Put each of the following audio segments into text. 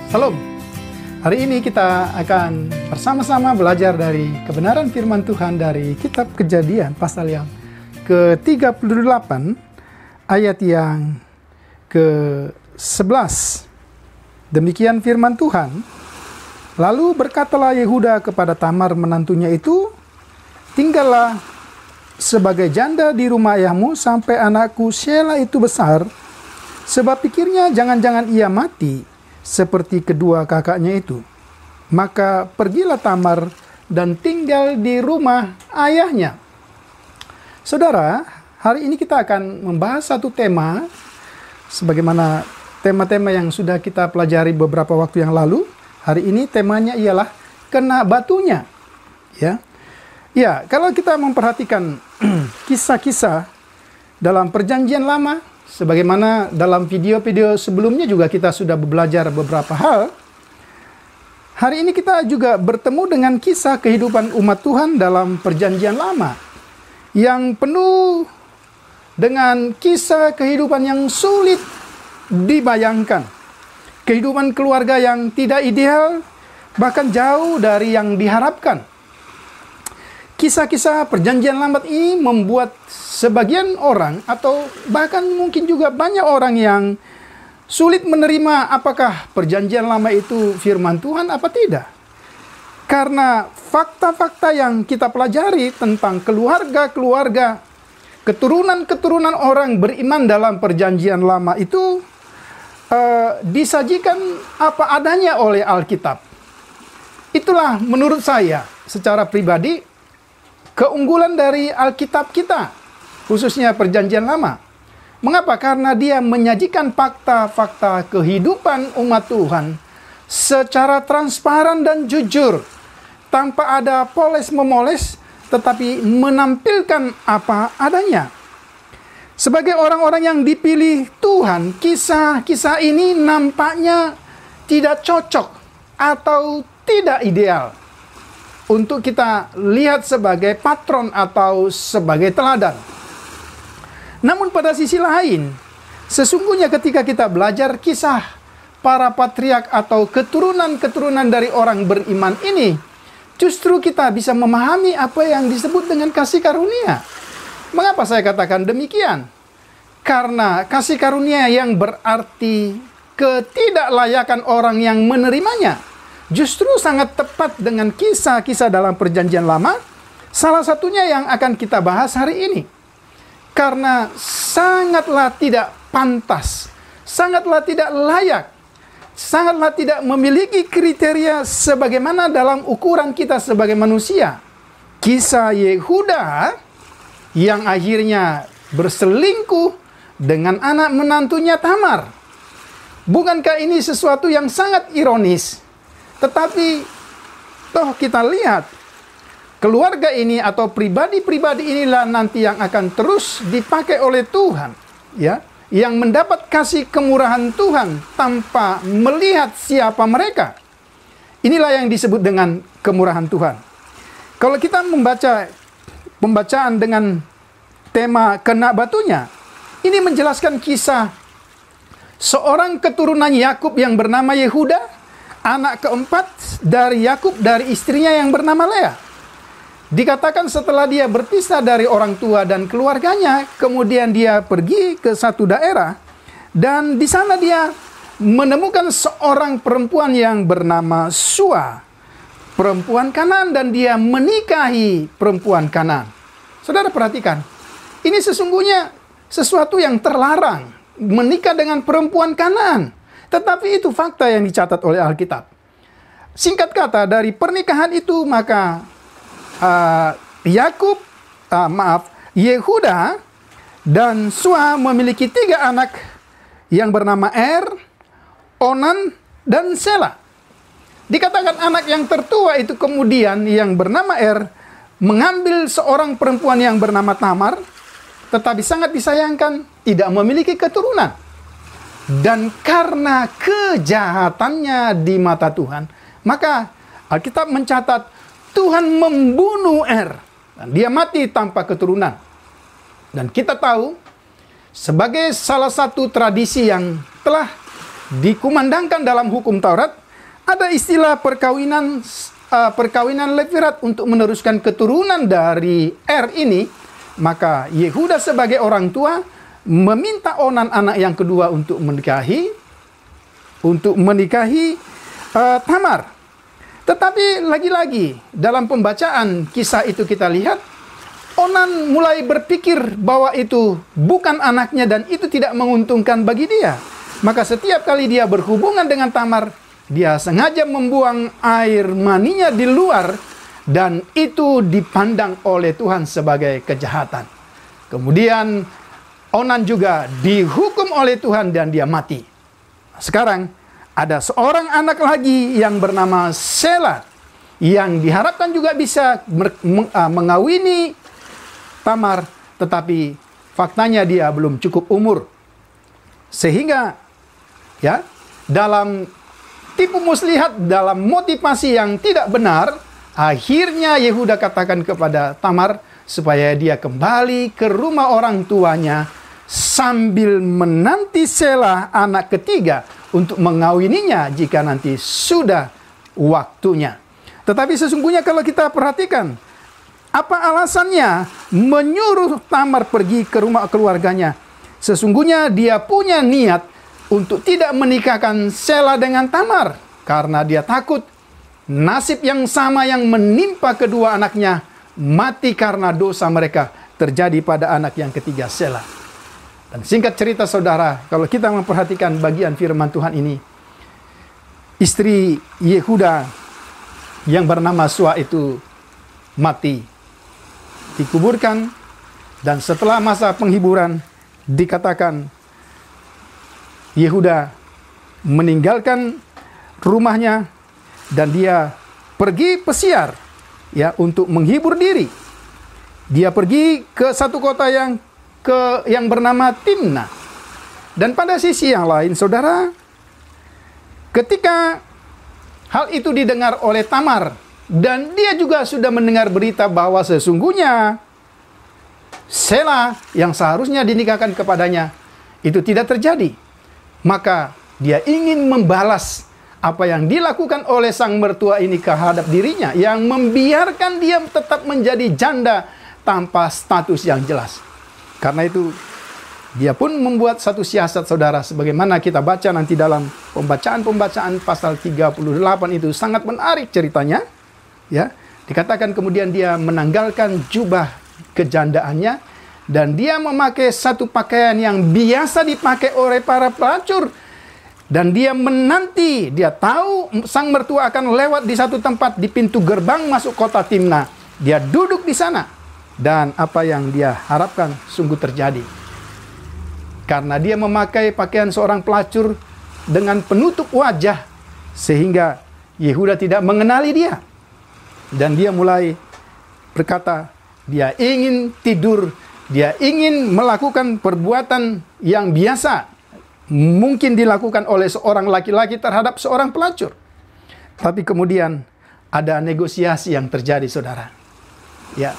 Salam. Hari ini kita akan bersama-sama belajar dari kebenaran firman Tuhan dari kitab Kejadian pasal yang ke-38 ayat yang ke-11. Demikian firman Tuhan. Lalu berkatalah Yehuda kepada Tamar menantunya itu, "Tinggallah sebagai janda di rumah ayahmu sampai anakku Shelah itu besar, sebab pikirnya jangan-jangan ia mati seperti kedua kakaknya itu." Maka pergilah Tamar dan tinggal di rumah ayahnya. Saudara, hari ini kita akan membahas satu tema, sebagaimana tema-tema yang sudah kita pelajari beberapa waktu yang lalu. Hari ini temanya ialah kena batunya. Ya, kalau kita memperhatikan kisah-kisah dalam Perjanjian Lama, sebagaimana dalam video-video sebelumnya juga kita sudah belajar beberapa hal. Hari ini kita juga bertemu dengan kisah kehidupan umat Tuhan dalam Perjanjian Lama yang penuh dengan kisah kehidupan yang sulit dibayangkan. Kehidupan keluarga yang tidak ideal, bahkan jauh dari yang diharapkan. Kisah-kisah Perjanjian Lama ini membuat sebagian orang atau bahkan mungkin juga banyak orang yang sulit menerima apakah Perjanjian Lama itu firman Tuhan apa tidak. Karena fakta-fakta yang kita pelajari tentang keluarga-keluarga, keturunan-keturunan orang beriman dalam Perjanjian Lama itu disajikan apa adanya oleh Alkitab. Itulah menurut saya secara pribadi keunggulan dari Alkitab kita, khususnya Perjanjian Lama. Mengapa? Karena dia menyajikan fakta-fakta kehidupan umat Tuhan secara transparan dan jujur, tanpa ada poles-memoles, tetapi menampilkan apa adanya. Sebagai orang-orang yang dipilih Tuhan, kisah-kisah ini nampaknya tidak cocok atau tidak ideal untuk kita lihat sebagai patron atau sebagai teladan. Namun pada sisi lain, sesungguhnya ketika kita belajar kisah para patriark atau keturunan-keturunan dari orang beriman ini, justru kita bisa memahami apa yang disebut dengan kasih karunia. Mengapa saya katakan demikian? Karena kasih karunia yang berarti ketidaklayakan orang yang menerimanya justru sangat tepat dengan kisah-kisah dalam Perjanjian Lama, salah satunya yang akan kita bahas hari ini. Karena sangatlah tidak pantas, sangatlah tidak layak, sangatlah tidak memiliki kriteria sebagaimana dalam ukuran kita sebagai manusia. Kisah Yehuda yang akhirnya berselingkuh dengan anak menantunya Tamar. Bukankah ini sesuatu yang sangat ironis? Tetapi toh kita lihat, keluarga ini atau pribadi-pribadi inilah nanti yang akan terus dipakai oleh Tuhan, ya, yang mendapat kasih kemurahan Tuhan tanpa melihat siapa mereka. Inilah yang disebut dengan kemurahan Tuhan. Kalau kita membaca pembacaan dengan tema kena batunya, ini menjelaskan kisah seorang keturunan Yakub yang bernama Yehuda, anak keempat dari Yakub dari istrinya yang bernama Lea. Dikatakan setelah dia berpisah dari orang tua dan keluarganya, kemudian dia pergi ke satu daerah, dan di sana dia menemukan seorang perempuan yang bernama Sua, perempuan Kanaan, dan dia menikahi perempuan Kanaan. Saudara perhatikan, ini sesungguhnya sesuatu yang terlarang, menikah dengan perempuan Kanaan. Tetapi itu fakta yang dicatat oleh Alkitab. Singkat kata, dari pernikahan itu maka Yehuda dan Sua memiliki 3 anak yang bernama Er, Onan, dan Sela. Dikatakan anak yang tertua itu kemudian yang bernama Er mengambil seorang perempuan yang bernama Tamar, tetapi sangat disayangkan tidak memiliki keturunan. Dan karena kejahatannya di mata Tuhan, maka Alkitab mencatat Tuhan membunuh Er. Dan dia mati tanpa keturunan. Dan kita tahu, sebagai salah satu tradisi yang telah dikumandangkan dalam hukum Taurat, ada istilah perkawinan levirat untuk meneruskan keturunan dari ini. Maka Yehuda sebagai orang tua meminta Onan anak yang kedua untuk menikahi Tamar. Tetapi lagi-lagi dalam pembacaan kisah itu kita lihat Onan mulai berpikir bahwa itu bukan anaknya dan itu tidak menguntungkan bagi dia. Maka setiap kali dia berhubungan dengan Tamar, dia sengaja membuang air maninya di luar dan itu dipandang oleh Tuhan sebagai kejahatan. Kemudian Onan juga dihukum oleh Tuhan dan dia mati. Sekarang ada seorang anak lagi yang bernama Sela yang diharapkan juga bisa mengawini Tamar, tetapi faktanya dia belum cukup umur. Sehingga ya, dalam tipu muslihat, dalam motivasi yang tidak benar, akhirnya Yehuda katakan kepada Tamar supaya dia kembali ke rumah orang tuanya sambil menanti Sela anak ketiga untuk mengawininya jika nanti sudah waktunya. Tetapi sesungguhnya kalau kita perhatikan, apa alasannya menyuruh Tamar pergi ke rumah keluarganya? Sesungguhnya dia punya niat untuk tidak menikahkan Sela dengan Tamar, karena dia takut nasib yang sama yang menimpa kedua anaknya, mati karena dosa mereka, terjadi pada anak yang ketiga, Sela. Dan singkat cerita saudara, kalau kita memperhatikan bagian firman Tuhan ini, istri Yehuda yang bernama Sua itu mati, dikuburkan, dan setelah masa penghiburan dikatakan Yehuda meninggalkan rumahnya dan dia pergi pesiar ya untuk menghibur diri. Dia pergi ke satu kota yang bernama Timna. Dan pada sisi yang lain, saudara, ketika hal itu didengar oleh Tamar dan dia juga sudah mendengar berita bahwa sesungguhnya Sela yang seharusnya dinikahkan kepadanya itu tidak terjadi, maka dia ingin membalas apa yang dilakukan oleh sang mertua ini terhadap dirinya, yang membiarkan dia tetap menjadi janda tanpa status yang jelas. Karena itu dia pun membuat satu siasat, saudara, sebagaimana kita baca nanti dalam pembacaan pasal 38 itu sangat menarik ceritanya. Ya, dikatakan kemudian dia menanggalkan jubah kejandaannya dan dia memakai satu pakaian yang biasa dipakai oleh para pelacur. Dan dia menanti, dia tahu sang mertua akan lewat di satu tempat di pintu gerbang masuk kota Timna. Dia duduk di sana. Dan apa yang dia harapkan sungguh terjadi. Karena dia memakai pakaian seorang pelacur dengan penutup wajah, sehingga Yehuda tidak mengenali dia. Dan dia mulai berkata, dia ingin tidur, dia ingin melakukan perbuatan yang biasa mungkin dilakukan oleh seorang laki-laki terhadap seorang pelacur. Tapi kemudian ada negosiasi yang terjadi, saudara. Ya,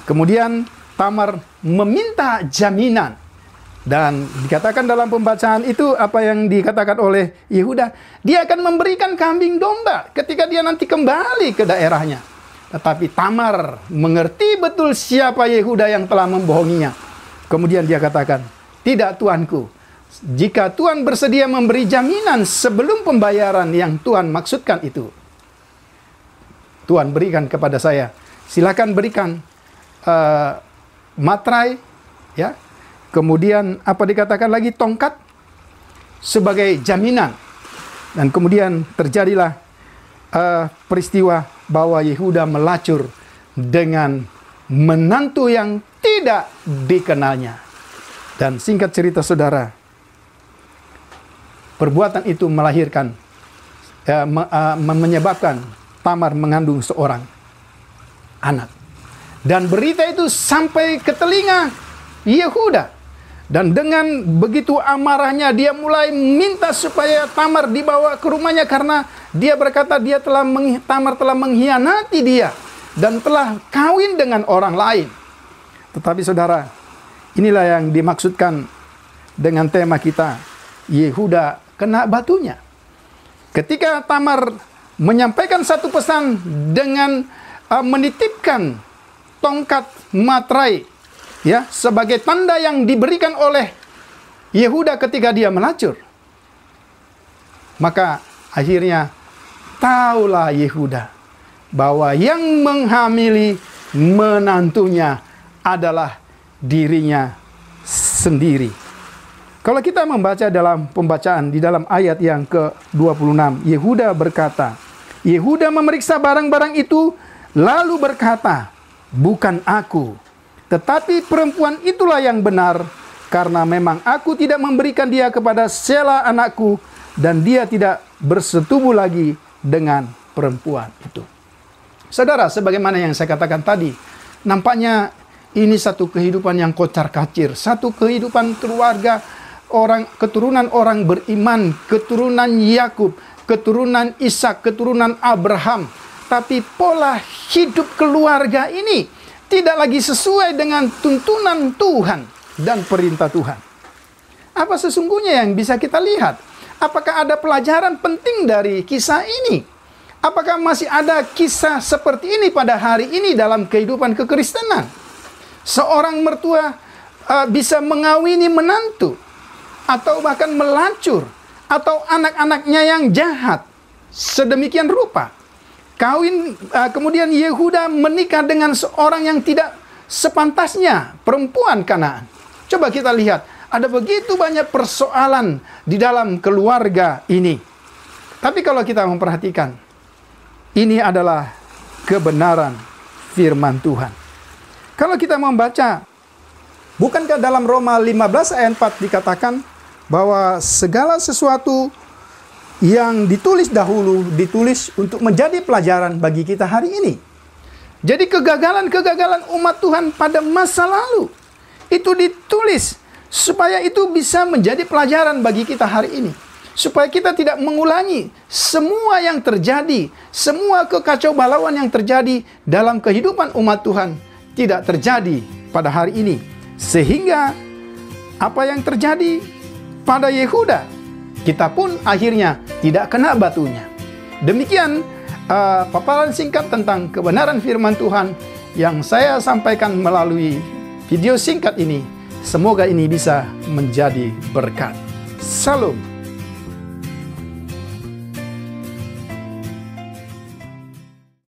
kemudian Tamar meminta jaminan. Dan dikatakan dalam pembacaan itu apa yang dikatakan oleh Yehuda, dia akan memberikan kambing domba ketika dia nanti kembali ke daerahnya. Tetapi Tamar mengerti betul siapa Yehuda yang telah membohonginya. Kemudian dia katakan, tidak tuanku, jika Tuhan bersedia memberi jaminan sebelum pembayaran yang Tuhan maksudkan itu, Tuhan berikan kepada saya. Silakan berikan matrai, ya. Kemudian apa dikatakan lagi, tongkat sebagai jaminan. Dan kemudian terjadilah peristiwa bahwa Yehuda melacur dengan menantu yang tidak dikenalnya. Dan singkat cerita, saudara, perbuatan itu melahirkan, menyebabkan Tamar mengandung seorang anak. Dan berita itu sampai ke telinga Yehuda. Dan dengan begitu amarahnya dia mulai minta supaya Tamar dibawa ke rumahnya, karena dia berkata Tamar telah mengkhianati dia dan telah kawin dengan orang lain. Tetapi saudara, inilah yang dimaksudkan dengan tema kita, Yehuda kena batunya. Ketika Tamar menyampaikan satu pesan dengan menitipkan tongkat matrai, ya, sebagai tanda yang diberikan oleh Yehuda ketika dia melacur, maka akhirnya taulah Yehuda bahwa yang menghamili menantunya adalah dirinya sendiri. Kalau kita membaca dalam pembacaan di dalam ayat yang ke-26, Yehuda berkata, Yehuda memeriksa barang-barang itu lalu berkata, bukan aku, tetapi perempuan itulah yang benar, karena memang aku tidak memberikan dia kepada Sela anakku, dan dia tidak bersetubuh lagi dengan perempuan itu. Saudara, sebagaimana yang saya katakan tadi, nampaknya ini satu kehidupan yang kocar-kacir, satu kehidupan keluarga keturunan orang beriman, keturunan Yakub, keturunan Ishak, keturunan Abraham. Tapi pola hidup keluarga ini tidak lagi sesuai dengan tuntunan Tuhan dan perintah Tuhan. Apa sesungguhnya yang bisa kita lihat? Apakah ada pelajaran penting dari kisah ini? Apakah masih ada kisah seperti ini pada hari ini dalam kehidupan kekristenan? Seorang mertua bisa mengawini menantu, atau bahkan melacur, atau anak-anaknya yang jahat sedemikian rupa. Kemudian Yehuda menikah dengan seorang yang tidak sepantasnya, perempuan Kanaan. Coba kita lihat, ada begitu banyak persoalan di dalam keluarga ini. Tapi kalau kita memperhatikan, ini adalah kebenaran firman Tuhan. Kalau kita membaca, bukankah dalam Roma 15 ayat 4 dikatakan bahwa segala sesuatu yang ditulis dahulu ditulis untuk menjadi pelajaran bagi kita hari ini. Jadi kegagalan-kegagalan umat Tuhan pada masa lalu itu ditulis supaya itu bisa menjadi pelajaran bagi kita hari ini. Supaya kita tidak mengulangi semua yang terjadi, semua kekacaubalauan yang terjadi dalam kehidupan umat Tuhan tidak terjadi pada hari ini. Sehingga apa yang terjadi pada Yehuda, kita pun akhirnya tidak kena batunya. Demikian paparan singkat tentang kebenaran firman Tuhan yang saya sampaikan melalui video singkat ini. Semoga ini bisa menjadi berkat. Salam.